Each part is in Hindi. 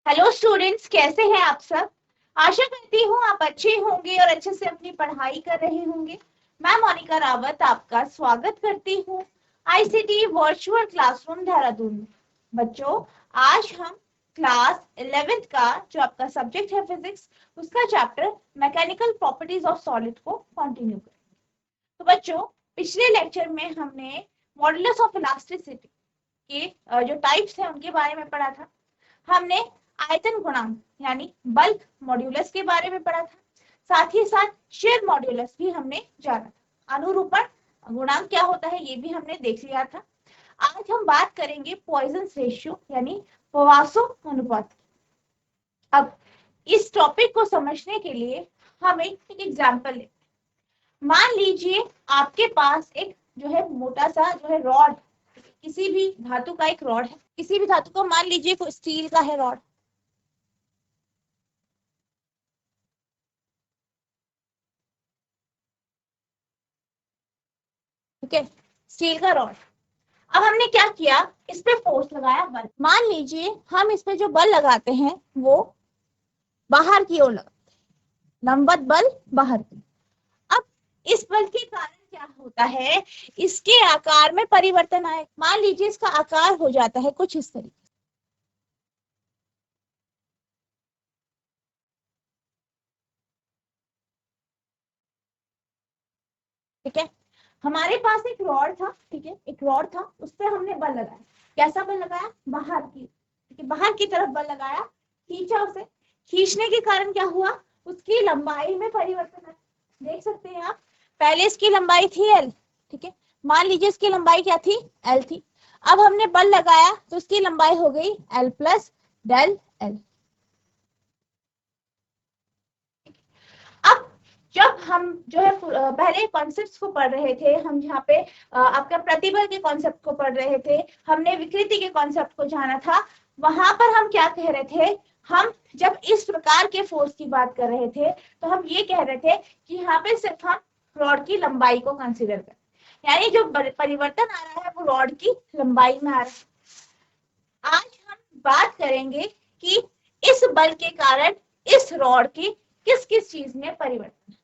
हेलो स्टूडेंट्स, कैसे हैं आप सब। आशा करती हूँ आप अच्छे होंगे और अच्छे से अपनी पढ़ाई कर रहे होंगे। मैं मोनिका रावत आपका स्वागत करती हूँ आईसीटी वर्चुअल क्लासरूम देहरादून में। बच्चों, आज हम क्लास 11th का जो आपका सब्जेक्ट है फिजिक्स, उसका chapter mechanical properties of solid को कंटिन्यू करेंगे। तो बच्चों, पिछले लेक्चर में हमने मॉडुलस ऑफ इलास्टिसिटी के जो टाइप्स हैं उनके बारे में पढ़ा था। हमने आयतन गुणांक यानी बल्क मॉड्यूलस के बारे में पढ़ा था। साथ ही साथ शेयर मॉड्यूलस भी हमने जाना था। अनुरूपण गुणांक क्या होता है ये भी हमने देख लिया था। आज हम बात करेंगे पॉइजन रेशियो यानी पवासो अनुपात की। अब इस टॉपिक को समझने के लिए हम एक एग्जाम्पल लेते हैं। मान लीजिए आपके पास एक जो है मोटा सा जो है रॉड, किसी भी धातु का एक रॉड है। किसी भी धातु को मान लीजिए कोई स्टील का है रॉड। ठीक है, स्टील का रॉड। अब हमने क्या किया, इस पे फोर्स लगाया बल। मान लीजिए हम इस पे जो बल लगाते हैं वो बाहर की ओर लगाते हैं, लंबवत बल बाहर की। अब इस बल के कारण क्या होता है, इसके आकार में परिवर्तन आए। मान लीजिए इसका आकार हो जाता है कुछ इस तरीके। ठीक है, हमारे पास एक रॉड था। ठीक है, एक रॉड था, उस पर हमने बल लगाया। कैसा बल लगाया, बाहर की। ठीक है, बाहर की तरफ बल लगाया, खींचा उसे। खींचने के कारण क्या हुआ, उसकी लंबाई में परिवर्तन आया। देख सकते हैं आप, पहले इसकी लंबाई थी एल। ठीक है, मान लीजिए इसकी लंबाई क्या थी, एल थी। अब हमने बल लगाया तो उसकी लंबाई हो गई एल प्लस डेल एल। अब जब हम जो है पहले कॉन्सेप्ट्स को पढ़ रहे थे, हम यहाँ पे आपका प्रतिबल के कॉन्सेप्ट को पढ़ रहे थे, हमने विकृति के कॉन्सेप्ट को जाना था। वहां पर हम क्या कह रहे थे, हम जब इस प्रकार के फोर्स की बात कर रहे थे तो हम ये कह रहे थे कि यहाँ पे सिर्फ हम रॉड की लंबाई को कंसिडर करें, यानी जो परिवर्तन आ रहा है वो रॉड की लंबाई में आ रहा है। आज हम बात करेंगे कि इस बल के कारण इस रॉड की किस किस चीज में परिवर्तन।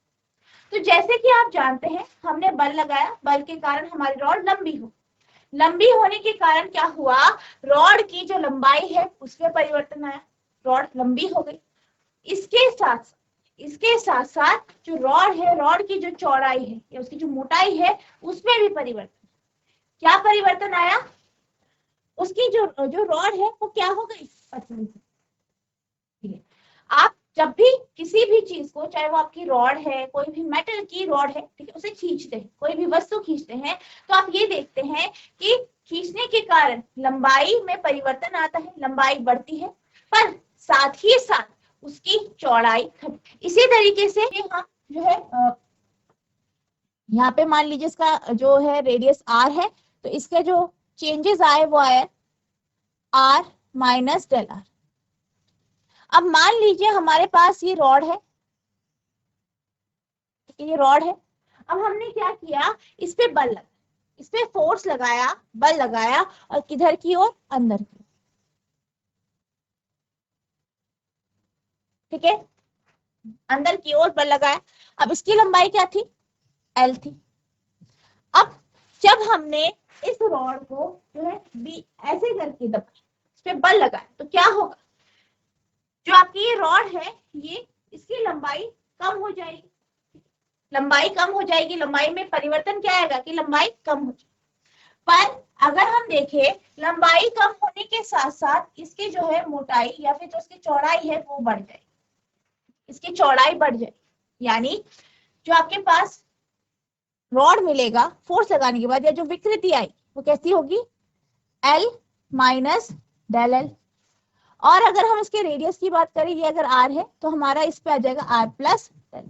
तो जैसे कि आप जानते हैं, हमने बल लगाया, बल के कारण हमारी रॉड लंबी हो। लंबी होने के कारण क्या हुआ, रॉड की जो लंबाई है उसमें परिवर्तन आया, रॉड लंबी हो गई। इसके साथ साथ जो रॉड है, रॉड की जो चौड़ाई है या उसकी जो मोटाई है उसमें भी परिवर्तन। क्या परिवर्तन आया, उसकी जो जो रॉड है वो क्या हो गई, पतली। आप जब भी किसी भी चीज को, चाहे वो आपकी रॉड है, कोई भी मेटल की रॉड है, ठीक है, उसे खींचते हैं, कोई भी वस्तु खींचते हैं, तो आप ये देखते हैं कि खींचने के कारण लंबाई में परिवर्तन आता है, लंबाई बढ़ती है, पर साथ ही साथ उसकी चौड़ाई घटती। इसी तरीके से हम जो है यहाँ पे मान लीजिए इसका जो है रेडियस आर है, तो इसके जो चेंजेस आए वो आए आर माइनस डेल आर। अब मान लीजिए हमारे पास ये रॉड है, ये रॉड है। अब हमने क्या किया, इस पे बल लगाया, इस पे फोर्स लगाया, बल लगाया, और किधर की ओर, अंदर की। ठीक है, अंदर की ओर बल लगाया। अब इसकी लंबाई क्या थी, एल थी। अब जब हमने इस रॉड को जो है बी ऐसे करके दबाया, इस पे बल लगाया, तो क्या होगा, जो आपकी ये रॉड है, ये इसकी लंबाई कम हो जाएगी। लंबाई कम हो जाएगी, लंबाई में परिवर्तन क्या आएगा कि लंबाई कम हो जाएगी। पर अगर हम देखें, लंबाई कम होने के साथ साथ इसकी जो है मोटाई या फिर जो इसकी चौड़ाई है वो बढ़ जाएगी, इसकी चौड़ाई बढ़ जाएगी। यानी जो आपके पास रॉड मिलेगा फोर्स लगाने के बाद, या जो विकृति आई वो कैसी होगी, एल माइनस डेल एल। और अगर हम इसके रेडियस की बात करें, ये अगर आर है तो हमारा इस पे आ जाएगा आर प्लस डेल।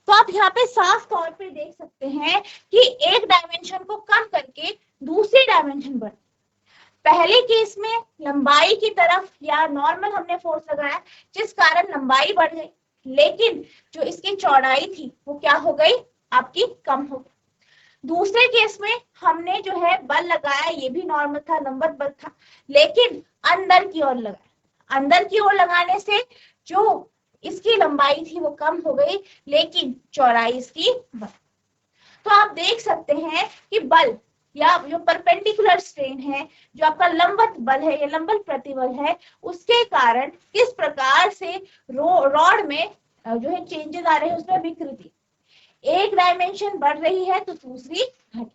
तो आप यहाँ पे साफ तौर पे देख सकते हैं कि एक डायमेंशन को कम करके दूसरी डायमेंशन बढ़। पहले केस में लंबाई की तरफ या नॉर्मल हमने फोर्स लगाया, जिस कारण लंबाई बढ़ गई, लेकिन जो इसकी चौड़ाई थी वो क्या हो गई, आपकी कम हो गई। दूसरे केस में हमने जो है बल लगाया, ये भी नॉर्मल था, लंबवत बल था, लेकिन अंदर की ओर लगाया। अंदर की ओर लगाने से जो इसकी लंबाई थी वो कम हो गई, लेकिन चौड़ाई इसकी बढ़। तो आप देख सकते हैं कि बल या जो परपेंडिकुलर स्ट्रेन है, जो आपका लंबवत बल है या लंबवत प्रतिबल है, उसके कारण किस प्रकार से रॉड में जो है चेंजेस आ रहे हैं, उसमें विकृति, एक डायमेंशन बढ़ रही है तो दूसरी घट,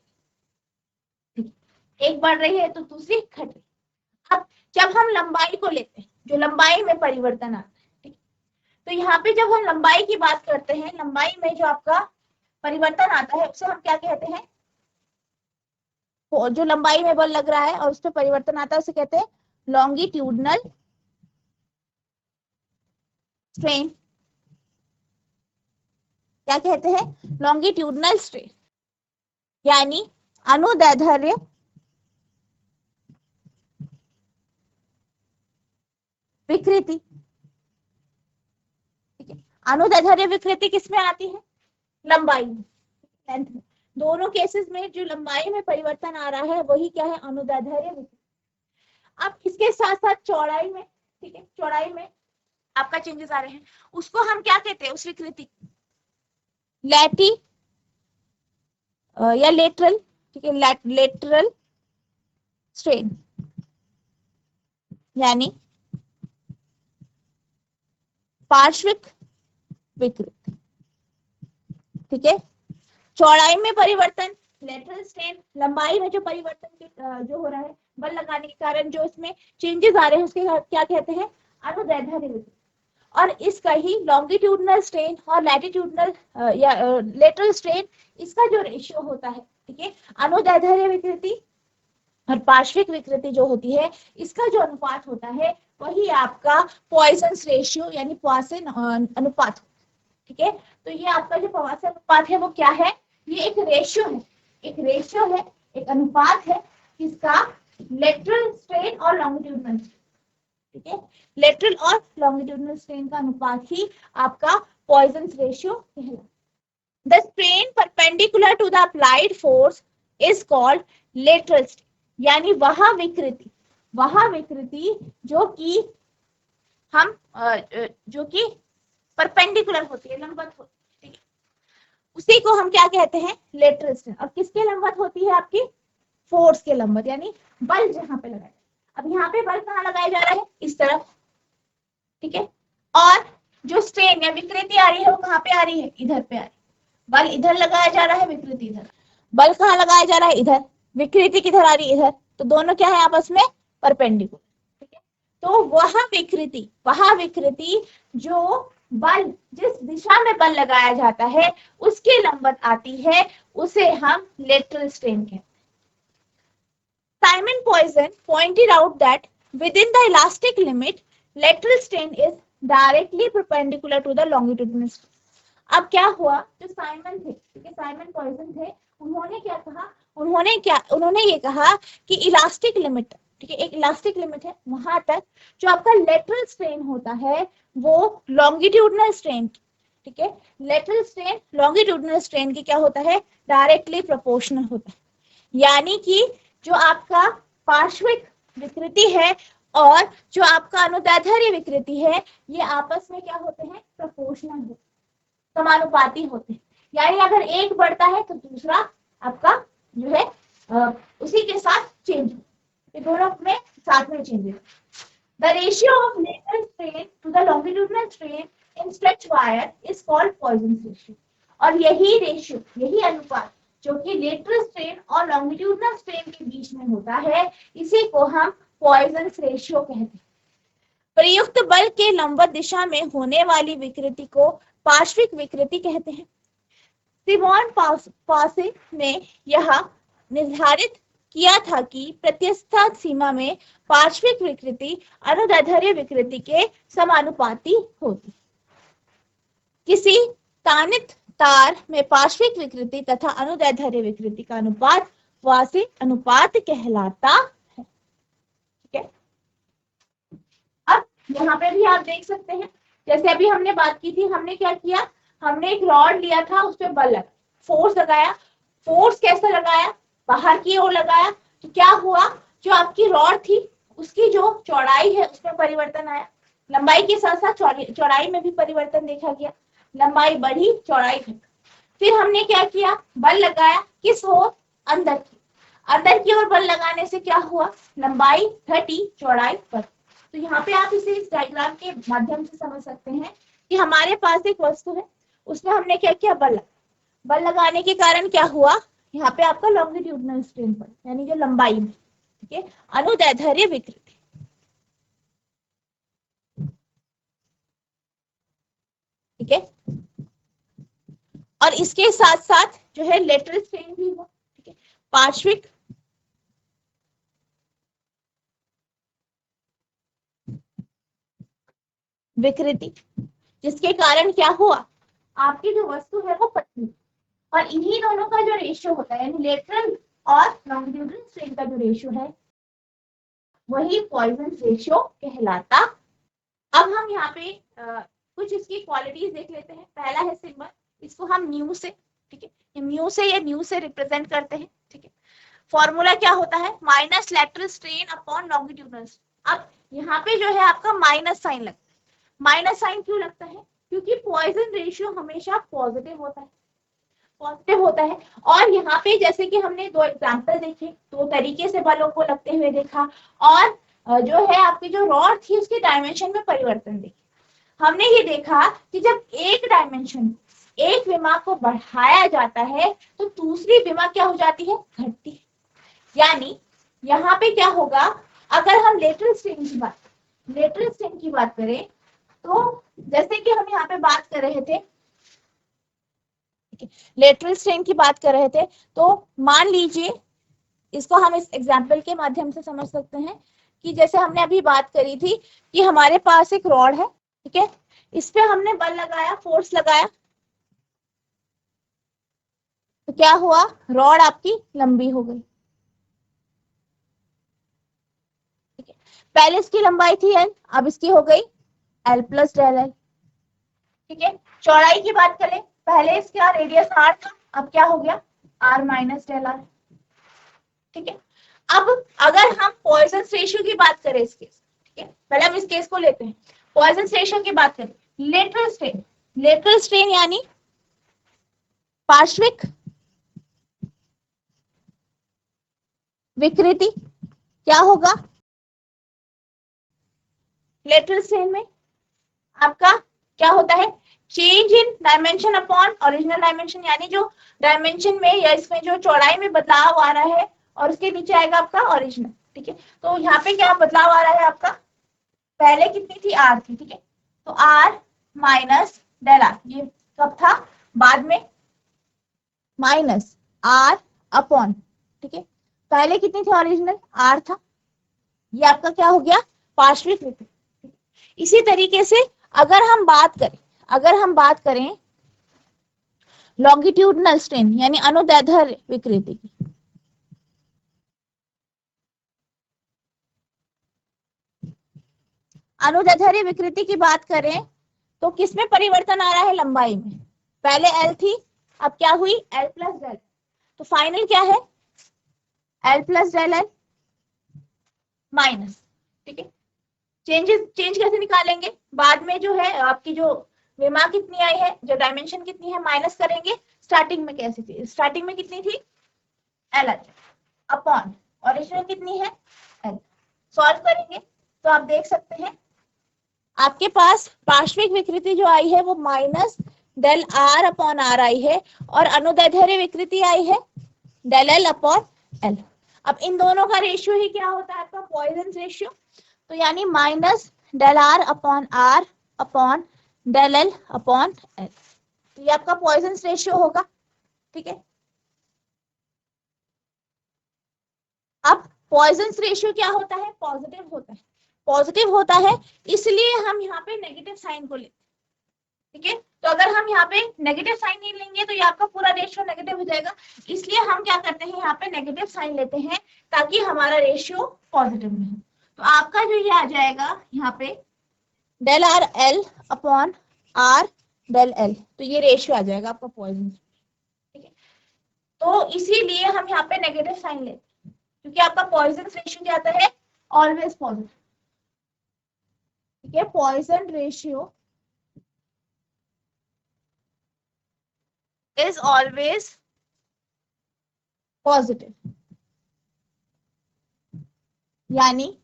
एक बढ़ रही है तो दूसरी घट रही। अब जब हम लंबाई को लेते हैं, जो लंबाई में परिवर्तन आता है, ठीक, तो यहाँ पे जब हम लंबाई की बात करते हैं, लंबाई में जो आपका परिवर्तन आता है उसे हम क्या कहते हैं, जो लंबाई में बल लग रहा है और उस पर परिवर्तन आता है उसे कहते हैं लॉन्गिट्यूडनल स्ट्रेन। क्या कहते हैं, लॉन्गिट्यूडनल स्ट्रेन, यानी अनुदैर्ध्य विकृति। ठीक है, अनुदैर्ध्य विकृति किसमें आती है, लंबाई में, लेंथ में। दोनों केसेस में जो लंबाई में परिवर्तन आ रहा है वही क्या है, अनुदैर्ध्य विकृति। अब इसके साथ साथ चौड़ाई में, ठीक है, चौड़ाई में आपका चेंजेस आ रहे हैं, उसको हम क्या कहते हैं, उस विकृति लैटी या लेटरल, ठीक है, लेटरल स्ट्रेन, यानी पार्श्विक विकृति। ठीक है, चौड़ाई में परिवर्तन लेटरल स्ट्रेन, लंबाई में जो परिवर्तन जो हो रहा है बल लगाने के कारण जो इसमें चेंजेस आ रहे हैं उसके क्या कहते हैं, अनुदैर्ध्य विकृति। और इसका ही लॉन्गिट्यूडनल स्ट्रेन और लैटिट्यूडनल या लेटरल स्ट्रेन, इसका जो रेशियो होता है, ठीक है, अनुदैर्ध्य विकृति और पार्श्विक विकृति जो होती है, इसका जो अनुपात होता है वही आपका पॉइसन्स रेशियो यानी पॉइसन अनुपात। ठीक है, तो ये आपका जो पॉइसन अनुपात है वो क्या है, ये एक रेशियो है, एक रेशियो है, एक अनुपात है किसका, लेटरल स्ट्रेन और लॉन्गिट्यूडनल। ठीक है, लेटरल और लॉन्गिट्यूडनल स्ट्रेन का अनुपात ही आपका पॉइसन्स रेशियो कहलाता है। The strain perpendicular to the applied force is called lateral strain, यानी वह विकृति जो कि हम जो कि परपेंडिकुलर होती है, लंबवत होती है, उसी को हम क्या कहते हैं, लेटरल स्ट्रेन। और किसके लंबवत होती है, आपकी फोर्स के लंबवत, यानी बल जहां पे लगाया। अब यहाँ पे बल कहाँ लगाया जा रहा है, इस तरफ। ठीक है, और जो स्ट्रेन या विकृति आ रही है वो कहाँ पे आ रही है, इधर पे आ रही है। बल इधर लगाया जा रहा है, विकृति इधर। बल कहाँ लगाया जा रहा है, इधर, विकृति किधर आ रही है, इधर। तो दोनों क्या है आपस में, परपेंडिकुलर। ठीक है, तो वह विकृति जो बल, जिस दिशा में बल लगाया जाता है उसके लंबवत आती है, उसे हम लेटरल स्ट्रेन कहते हैं। Simon Poisson pointed out that within the elastic limit, lateral strain is directly perpendicular to the longitudinal strain. अब क्या हुआ, जो साइमन थे, ठीक है, साइमन पॉइसन थे, उन्होंने क्या कहा, उन्होंने ये कहा कि इलास्टिक लिमिट, ठीक है, एक इलास्टिक लिमिट है, वहां तक जो आपका लेटरल स्ट्रेन होता है वो लॉन्गिट्यूडनल स्ट्रेन, ठीक है, लेटरल स्ट्रेन लॉन्गिट्यूडनल स्ट्रेन की क्या होता है, डायरेक्टली प्रोपोर्शनल होता है। यानी कि जो आपका पार्श्विक विकृति है और जो आपका अनुदैर्ध्य विकृति है, ये आपस में क्या होते हैं, प्रोपोर्शनल होते हैं, समानुपाती होते हैं। यानी अगर एक बढ़ता है तो दूसरा आपका जो है उसी के साथ चेंज हो, ये दोनों में साथ में चेंज है। The ratio of lateral strain to the longitudinal strain in stretch wire is called Poisson's ratio. और यही रेशियो, यही अनुपात जो कि लेटरल स्ट्रेन और लॉन्गिट्यूडनल स्ट्रेन के बीच में होता है, इसी को हम पॉइसन्स रेशियो कहते हैं। प्रयुक्त बल के लंबवत दिशा में होने वाली विकृति को पार्श्विक विकृति कहते हैं। सिमोन पासे ने यह निर्धारित किया था कि प्रत्यस्थ सीमा में पार्श्विक विकृति अनुदैर्ध्य विकृति के समानुपाती होती। किसी तानित तार में पार्श्विक विकृति तथा अनुदैर्ध्य विकृति का अनुपात वासी अनुपात कहलाता है। ठीक है, अब यहाँ पे भी आप देख सकते हैं, जैसे अभी हमने बात की थी, हमने क्या किया, हमने एक रॉड लिया था, उस पर बल लगा, फोर्स लगाया। फोर्स कैसे लगाया, बाहर की ओर लगाया, तो क्या हुआ, जो आपकी रॉड थी उसकी जो चौड़ाई है उसमें परिवर्तन आया, लंबाई के साथ साथ चौड़ाई में भी परिवर्तन देखा गया, लंबाई बढ़ी, चौड़ाई घटी। फिर हमने क्या किया, बल लगाया, किस ओर, अंदर की, अंदर की ओर बल लगाने से क्या हुआ, लंबाई घटी, चौड़ाई बढ़ी। तो यहाँ पे आप इसे इस डायग्राम के माध्यम से समझ सकते हैं कि हमारे पास एक वस्तु है, उसमें हमने क्या किया, बल लगाने के कारण क्या हुआ, यहाँ पे आपका लॉन्गिट्यूडिनल स्ट्रेन पड़ा, यानी जो लंबाई में, ठीक है, अनुदैर्ध्य विकृति, ठीक है। और इसके साथ साथ जो है लेटरल स्ट्रेन भी हुआ, ठीक है, पार्श्विक विकृति, जिसके कारण क्या हुआ, आपकी जो वस्तु है वो पतली, और इन्हीं दोनों का जो रेशियो होता है, यानी लेटरल और लॉन्गिट्यूडिनल स्ट्रेन का जो रेशियो है वही पॉइसन रेशियो कहलाता। अब हम यहाँ पे कुछ इसकी क्वालिटीज देख लेते हैं। पहला है सिंबल, इसको हम न्यू से, ठीक है, ये म्यू से या न्यू से रिप्रेजेंट करते हैं, ठीक है। फॉर्मूला क्या होता है, minus lateral strain upon longitudinal. अब यहाँ पे जो है आपका माइनस साइन लगता है, माइनस साइन क्यों लगता है, क्योंकि पॉइजन रेशियो हमेशा पॉजिटिव होता है, पॉजिटिव होता है। और यहाँ पे जैसे कि हमने दो एग्जांपल देखे, दो तरीके से बलों को लगते हुए देखा, और जो है आपकी जो रॉड थी उसके डायमेंशन में परिवर्तन देखे। हमने ये देखा कि जब एक डायमेंशन, एक विमा को बढ़ाया जाता है तो दूसरी विमा क्या हो जाती है, घटती है। यानी यहाँ पे क्या होगा, अगर हम लेटरल स्ट्रेन की बात करें तो जैसे कि हम यहाँ पे बात कर रहे थे, लेटरल स्ट्रेन की बात कर रहे थे, तो मान लीजिए इसको हम इस एग्जाम्पल के माध्यम से समझ सकते हैं कि जैसे हमने अभी बात करी थी कि हमारे पास एक रॉड है, ठीक है, इस पे हमने बल लगाया, फोर्स लगाया, तो क्या हुआ, रॉड आपकी लंबी हो गई, ठीक है। पहले इसकी लंबाई थी एल, अब इसकी हो गई एल प्लस डेल एल, ठीक है। चौड़ाई की बात करें, पहले इसका रेडियस आर था, अब क्या हो गया, आर माइनस डेल आर, ठीक है। अब अगर हम पॉइसन रेशियो की बात करें इस केस, ठीक है, पहले हम इस केस को लेते हैं, पॉइसन रेशियो की बात करें, लेटरल स्ट्रेन यानी पार्श्विक विकृति, क्या होगा, लेटरल स्ट्रेन में आपका क्या होता है, change in dimension upon original dimension, यानी जो डायमेंशन में या इसमें जो चौड़ाई में बदलाव आ रहा है और उसके नीचे आएगा आपका ओरिजिनल, ठीक है। तो यहाँ पे क्या बदलाव आ रहा है आपका, पहले कितनी थी, आर थी, ठीक है, तो आर माइनस डेल आर, ये कब था, बाद में, माइनस आर अपॉन, ठीक है, पहले कितनी थी ओरिजिनल, आर था, ये आपका क्या हो गया, पार्श्विक विकृति। इसी तरीके से अगर हम बात करें लॉन्गिट्यूडनल स्ट्रेन यानी अनुदैर्ध्य विकृति की, अनुदैर्ध्य विकृति की बात करें तो किसमें परिवर्तन आ रहा है, लंबाई में, पहले एल थी, अब क्या हुई, एल प्लस डेल, तो फाइनल क्या है, L plus del L minus, ठीक है। चेंज कैसे निकालेंगे, बाद में जो है आपकी जो विमा कितनी आई है, जो डायमेंशन कितनी है, माइनस करेंगे, स्टार्टिंग में कैसी थी, स्टार्टिंग में कितनी थी, एल अपॉन ओरिजिनल कितनी है, एल, सॉल्व करेंगे तो आप देख सकते हैं आपके पास पार्श्विक विकृति जो आई है वो minus del R upon R आई है, और अनुदैर्ध्य विकृति आई है डेल एल अपॉन एल। अब इन दोनों का रेशियो ही क्या होता है आपका, पॉइसन रेशियो, तो यानी minus del R upon del L upon L, तो ये आपका पॉइसन रेशियो होगा, ठीक है। अब पॉइसन रेशियो क्या होता है, पॉजिटिव होता है, पॉजिटिव होता है, इसलिए हम यहाँ पे नेगेटिव साइन को लेते हैं, ठीक है। तो अगर हम यहाँ पे नेगेटिव साइन नहीं लेंगे तो ये आपका पूरा रेशियो नेगेटिव हो जाएगा, इसलिए हम क्या करते हैं, यहाँ पे नेगेटिव साइन लेते हैं ताकि हमारा रेशियो पॉजिटिव में हो। तो आपका जो ये आ जाएगा यहाँ पे del R L upon R del L, तो ये रेशियो आ जाएगा आपका पॉइसन, ठीक है। तो इसीलिए हम यहाँ पे नेगेटिव साइन लेते हैं, क्योंकि आपका पॉइसन रेशियो क्या आता है, ऑलवेज पॉजिटिव, ठीक है। Poisson ratio is always positive, यानी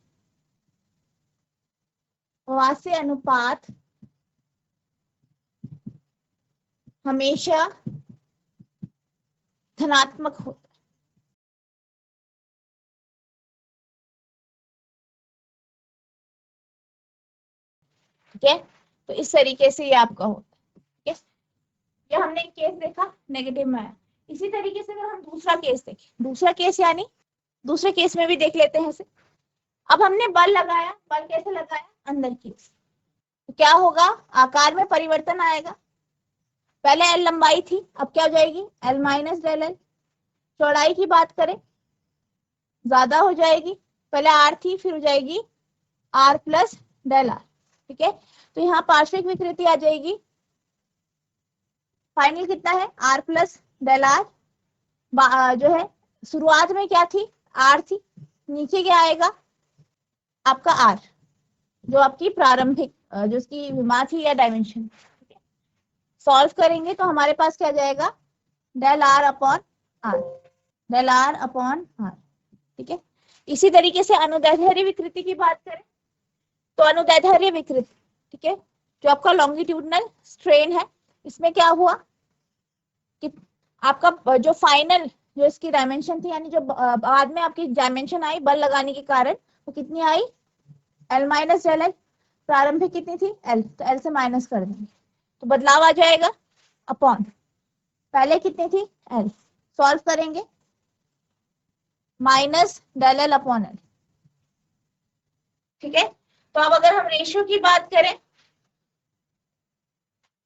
वास्य अनुपात हमेशा धनात्मक होता है, ठीक है। तो इस तरीके से ये आपका होता है, ठीक है। ये हमने केस देखा नेगेटिव में आया। इसी तरीके से अगर हम दूसरा केस देखें, दूसरा केस यानी दूसरे केस में भी देख लेते हैं ऐसे। अब हमने बल लगाया, बल कैसे लगाया, अंदर की, तो क्या होगा, आकार में परिवर्तन आएगा। पहले एल लंबाई थी, अब क्या हो जाएगी, एल माइनस डेल एल। चौड़ाई की बात करें, ज्यादा हो जाएगी, पहले आर थी फिर हो जाएगी आर प्लस डेल आर, ठीक है। तो यहाँ पार्श्विक विकृति आ जाएगी, फाइनल कितना है, आर प्लस डेल आर। जो है शुरुआत में क्या थी, आर थी, नीचे क्या आएगा आपका आर, जो आपकी प्रारंभिक जो उसकी विमा थी या डायमेंशन। सॉल्व करेंगे तो हमारे पास क्या जाएगा, del R upon R, del R upon R, ठीक है। इसी तरीके से अनुदैर्ध्य विकृति की बात करें तो अनुदैर्ध्य विकृति, ठीक है, जो आपका लॉन्गिट्यूडनल स्ट्रेन है, इसमें क्या हुआ कि आपका जो फाइनल जो इसकी डायमेंशन थी, यानी जो बाद में आपकी डायमेंशन आई बल लगाने के कारण, वो कितनी आई, एल माइनस डेल एल। प्रारंभिक कितनी थी, एल, तो एल से माइनस कर देंगे तो बदलाव आ जाएगा अपॉन, पहले कितनी थी, एल, सॉल्व करेंगे minus del L upon L, ठीक है। तो अब अगर हम रेशियो की बात करें,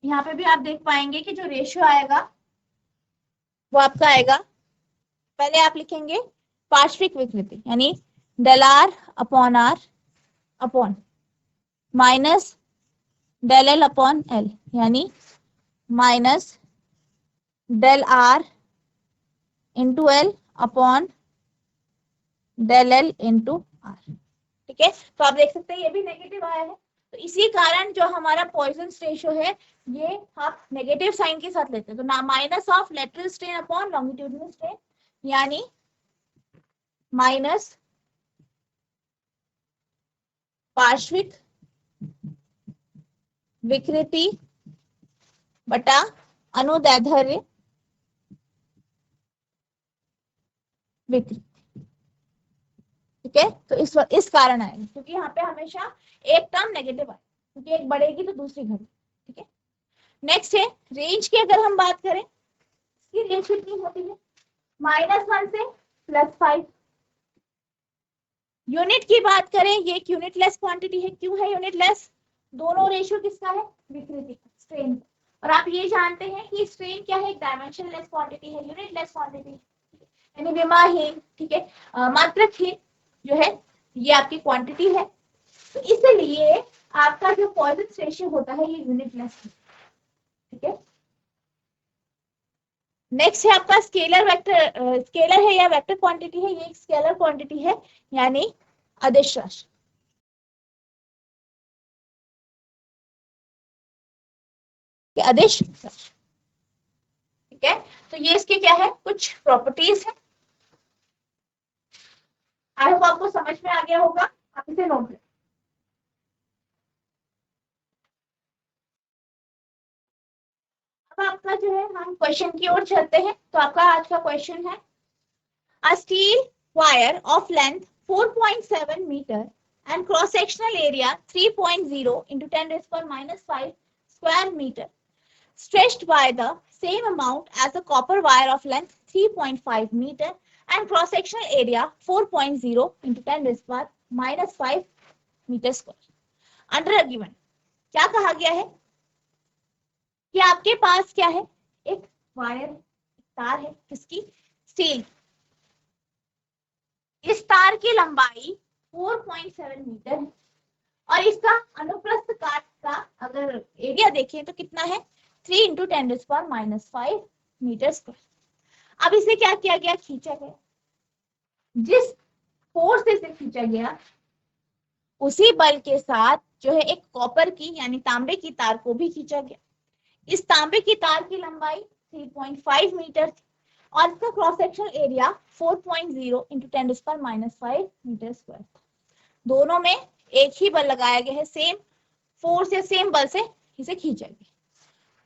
यहाँ पे भी आप देख पाएंगे कि जो रेशियो आएगा वो आपका आएगा, पहले आप लिखेंगे पार्श्विक विकृति यानी del R upon minus del L upon L, यानी minus del R into L upon del L into R, ठीक है। तो आप देख सकते हैं ये भी नेगेटिव आया है, तो इसी कारण जो हमारा पॉइजन रेशियो है ये आप नेगेटिव साइन के साथ लेते हैं, तो ना minus of lateral strain upon longitudinal strain, यानी माइनस पार्श्विक विकृति बटा अनुदैर्ध्य विकृति, ठीक है। तो इस कारण आएगा क्योंकि यहाँ पे हमेशा एक टर्म नेगेटिव आए, क्योंकि एक बढ़ेगी तो दूसरी घटेगी, ठीक है। नेक्स्ट है रेंज की, अगर हम बात करें इसकी रेंज कितनी होती है, -1 से +5। यूनिट की बात करें, ये एक यूनिट लेस क्वांटिटी है, क्यों है यूनिट लेस, दोनों रेशियो किसका है, विकृति स्ट्रेन। और आप ये जानते हैं कि स्ट्रेन क्या है, एक डायमेंशन लेस क्वांटिटी है, यूनिट लेस क्वांटिटी, यानी विमाहीन, ठीक है, मात्रकहीन जो है ये आपकी क्वांटिटी है। तो इसलिए आपका जो पॉइजन रेशियो होता है ये यूनिट लेस है, ठीक है। नेक्स्ट है आपका स्केलर वेक्टर, स्केलर है या वेक्टर क्वांटिटी है, ये एक स्केलर क्वांटिटी है यानी अदिश राशि, अदिश राशि, ठीक है। तो ये इसके क्या है, कुछ प्रॉपर्टीज है, आई होप आपको समझ में आ गया होगा, आप इसे नोट करें। अब आपका जो है हम क्वेश्चन की ओर चलते हैं, तो आपका आज का क्वेश्चन है, a steel wire of length 4.7 meter and cross sectional area 3.0 into 10 raised to minus 5 square meter stretched by the same amount as a copper wire of length 3.5 meter and cross sectional area 4.0 into 10 raised to minus 5 meter square. Under a given क्या कहा गया है कि आपके पास क्या है, एक वायर तार है, किसकी, स्टील, इस तार की लंबाई 4.7 मीटर है और इसका अनुप्रस्थ काट का अगर एरिया देखें तो कितना है, 3 इंटू 10⁻⁵ मीटर स्क्वायर। अब इसे क्या किया गया, खींचा गया, जिस फोर्स से इसे खींचा गया उसी बल के साथ जो है एक कॉपर की यानी तांबे की तार को भी खींचा गया। इस तांबे की तार की लंबाई 3.5 मीटर थी और इसका cross sectional area 4.0 into 10⁻⁵ metre square था। दोनों में एक ही बल लगाया गया है, सेम फोर्स या सेम बल से इसे खींचा गया।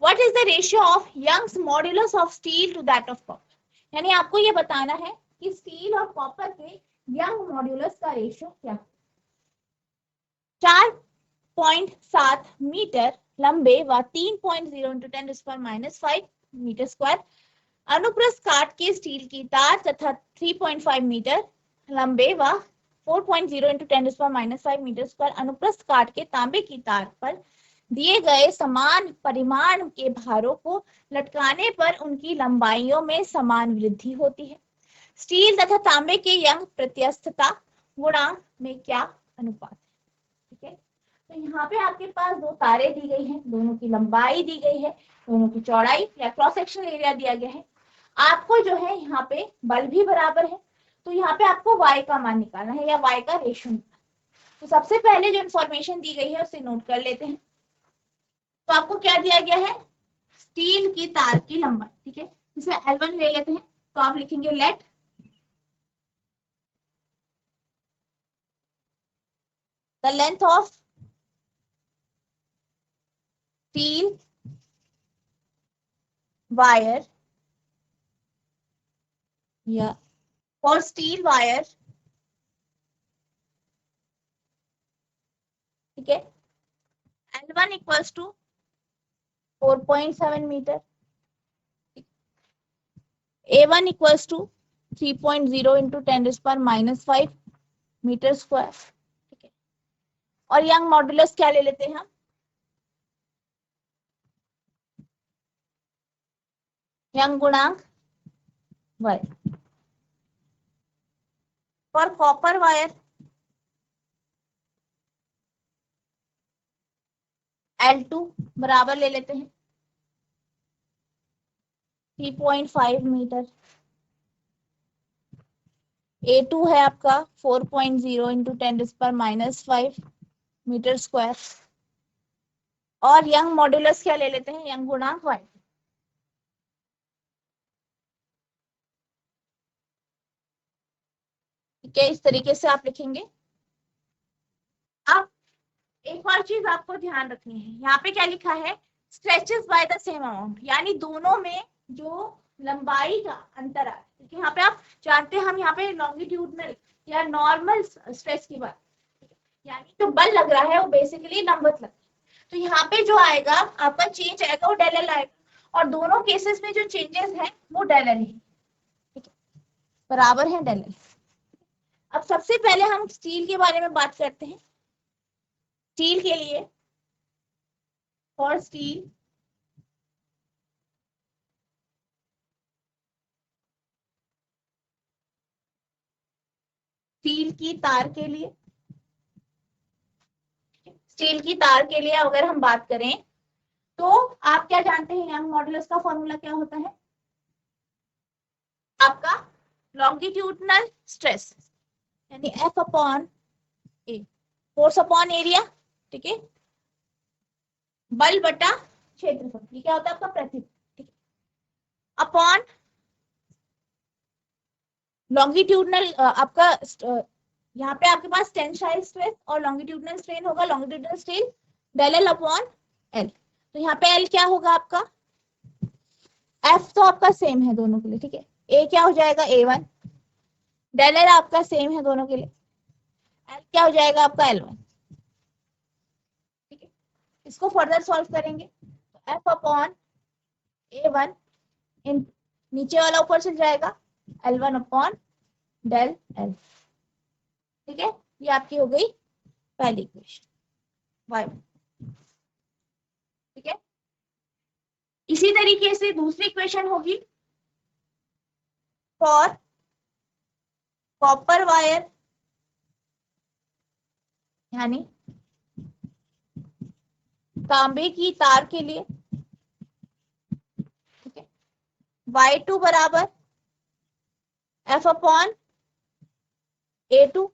What is the ratio of Young's modulus of steel to that of copper, यानी आपको ये बताना है कि स्टील और कॉपर के यंग मॉड्यूलस का रेशियो क्या है। 4.7 मीटर लंबे व 3.0 इंटू 10⁻⁵ मीटर स्क्वायर अनुप्रस्थ काट के स्टील की तार तथा 3.5 मीटर लंबे व 4.0 इंटू 10⁻⁵ मीटर स्क्वायर अनुप्रस्थ काट के तांबे की तार पर दिए गए समान परिमाण के भारों को लटकाने पर उनकी लंबाइयों में समान वृद्धि होती है। स्टील तथा तांबे के यंग प्रत्यस्थता गुणांक में क्या अनुपात है। ठीक है, तो यहाँ पे आपके पास दो तारें दी गई हैं, दोनों की लंबाई दी गई है, दोनों की चौड़ाई या क्रॉस सेक्शनल एरिया दिया गया है। आपको जो है यहाँ पे बल भी बराबर है, तो यहाँ पे आपको y का मान निकालना है या y का रेशियो निकालना है। तो सबसे पहले जो इंफॉर्मेशन दी गई है उसे नोट कर लेते हैं। तो आपको क्या दिया गया है, स्टील की तार की लंबाई, ठीक है, इसमें L1 ले लेते हैं। तो आप लिखेंगे let the length of steel wire या फॉर स्टील वायर, ठीक है, L1 equals to 4.7 metre, A1 equals to 3.0 into 10⁻⁵ metre square, ठीक है। और यंग मॉड्यूलस क्या ले लेते हैं हम, यंग गुणांक y for copper wire L2 बराबर ले लेते हैं 3.5 मीटर, A2 है आपका 4.0 इंटू 10⁻⁵ मीटर स्क्वायर। और यंग मॉड्यूलस क्या ले लेते हैं, यंग गुणांक y, ठीक है, इस तरीके से आप लिखेंगे। अब एक और चीज आपको ध्यान रखनी है, यहाँ पे क्या लिखा है, stretches by the same amount, यानी दोनों में जो लंबाई का अंतर है, क्योंकि यहाँ पे आप जानते हैं हम यहाँ पे लॉन्गिट्यूडनल या नॉर्मल स्ट्रेच की बात, यानी जो बल लग रहा है वो बेसिकली लंबवत लग रहा है। तो यहाँ पे जो आएगा आपका चेंज आएगा वो डेल एल आएगा, और दोनों केसेस में जो चेंजेस है वो डेल एल है, ठीक है, बराबर है डेल एल। अब सबसे पहले हम स्टील के बारे में बात करते हैं। स्टील के लिए, फॉर स्टील स्टील की तार के लिए, स्टील की तार के लिए अगर हम बात करें तो आप क्या जानते हैं, यंग मॉड्यूलस का फॉर्मूला क्या होता है, आपका लॉन्गिट्यूडनल स्ट्रेस यानी F अपॉन ए, फोर्स अपॉन एरिया, ठीक है, बल बटा क्षेत्रफल, ये क्या होता है आपका प्रतिबल, ठीक है, अपॉन लॉन्गिट्यूडनल आपका यहाँ पे आपके पास टेंसाइल स्ट्रेस और लॉन्गिट्यूडनल स्ट्रेन होगा, longitudinal strain del L upon L. तो यहाँ पे एल क्या होगा आपका, एफ तो आपका सेम है दोनों के लिए, ठीक है, ए क्या हो जाएगा A1, डेल एल आपका सेम है दोनों के लिए, एल क्या हो जाएगा आपका L1, ठीक है। इसको फर्दर सॉल्व करेंगे तो एफ अपॉन A1 इन नीचे वाला ऊपर चल जाएगा L1 अपॉन डेल एल, ठीक है, ये आपकी हो गई पहली इक्वेशन y, ठीक है। इसी तरीके से दूसरी इक्वेशन होगी फॉर कॉपर वायर, यानी तांबे की तार के लिए, ठीक है, y2 बराबर F upon A2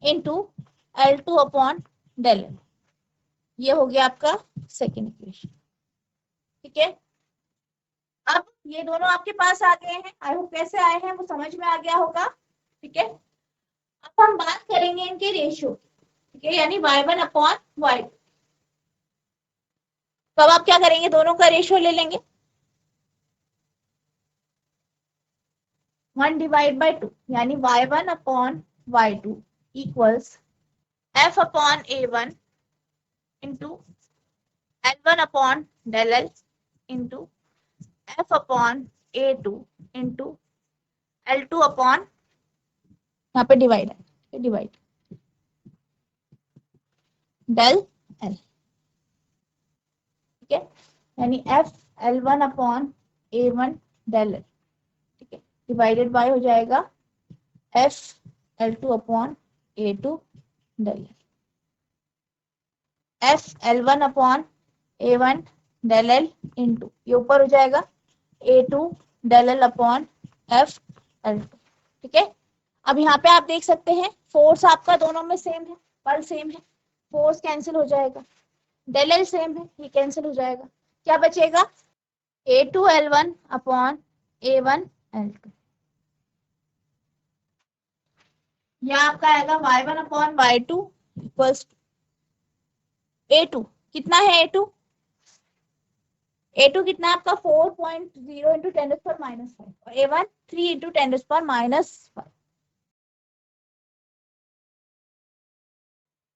into L2 upon del L। ये हो गया आपका सेकेंड इक्वेशन। ठीक है, अब ये दोनों आपके पास आ गए हैं। आई होप कैसे आए हैं वो समझ में आ गया होगा। ठीक है, अब हम बात करेंगे इनके रेशियो। ठीक है, यानी y1 अपॉन y2। तो अब आप क्या करेंगे, दोनों का रेशियो ले लेंगे 1 डिवाइड बाई 2, यानी y1 upon y2 equals f upon a1 into L1 upon del L into f upon a2 into L2 upon, यहाँ पे डिवाइड है, डिवाइड डेल L। ठीक है, यानी f L1 upon a1 del L। ठीक है, डिवाइडेड बाय हो जाएगा f L2 upon a2 del L। f L1 upon a1 del L into ये ऊपर हो जाएगा a2 del L upon f L2। ठीक है, अब यहाँ पे आप देख सकते हैं फोर्स आपका दोनों में सेम है, पर सेम है, फोर्स कैंसिल हो जाएगा, डेल L सेम है, ये कैंसिल हो जाएगा, क्या बचेगा a2 L1 upon a1 L2। यह आपका आएगा y1 upon y2 equals a2 कितना है, a2 कितना आपका 4.0 इंटू 10⁻⁵ और a1 3 इंटू 10⁻⁵।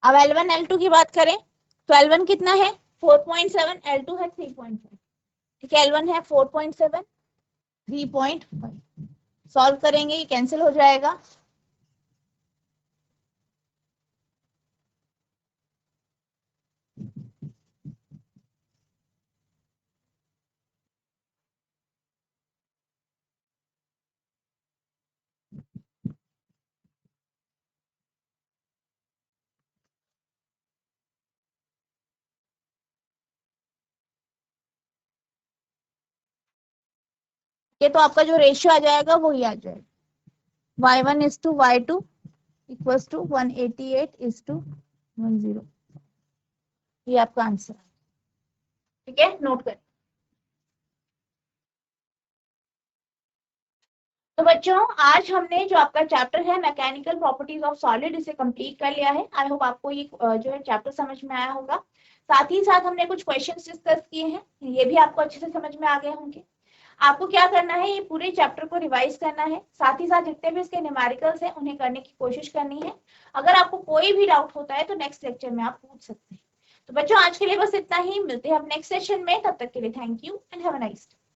अब L1 L2 की बात करें तो L1 कितना है 4.7, L2 है 3.5। ठीक है, L1 है 4.7, 3.5, सॉल्व करेंगे ये कैंसिल हो जाएगा। ये तो आपका जो रेशियो आ जाएगा वही आ जाएगा y1:y2 इक्वल्स टू 188:10। ये आपका आंसर है। ठीक है, नोट करें। तो बच्चों आज हमने जो आपका चैप्टर है मैकेनिकल प्रॉपर्टीज ऑफ सॉलिड इसे कंप्लीट कर लिया है। आई होप आपको ये जो है चैप्टर समझ में आया होगा। साथ ही साथ हमने कुछ क्वेश्चंस डिस्कस किए हैं, ये भी आपको अच्छे से समझ में आ गए होंगे। आपको क्या करना है, ये पूरे चैप्टर को रिवाइज करना है, साथ ही साथ जितने भी इसके न्यूमेरिकल्स हैं उन्हें करने की कोशिश करनी है। अगर आपको कोई भी डाउट होता है तो नेक्स्ट लेक्चर में आप पूछ सकते हैं। तो बच्चों आज के लिए बस इतना ही, मिलते हैं अब नेक्स्ट सेशन में, तब तक के लिए thank you and have a nice day.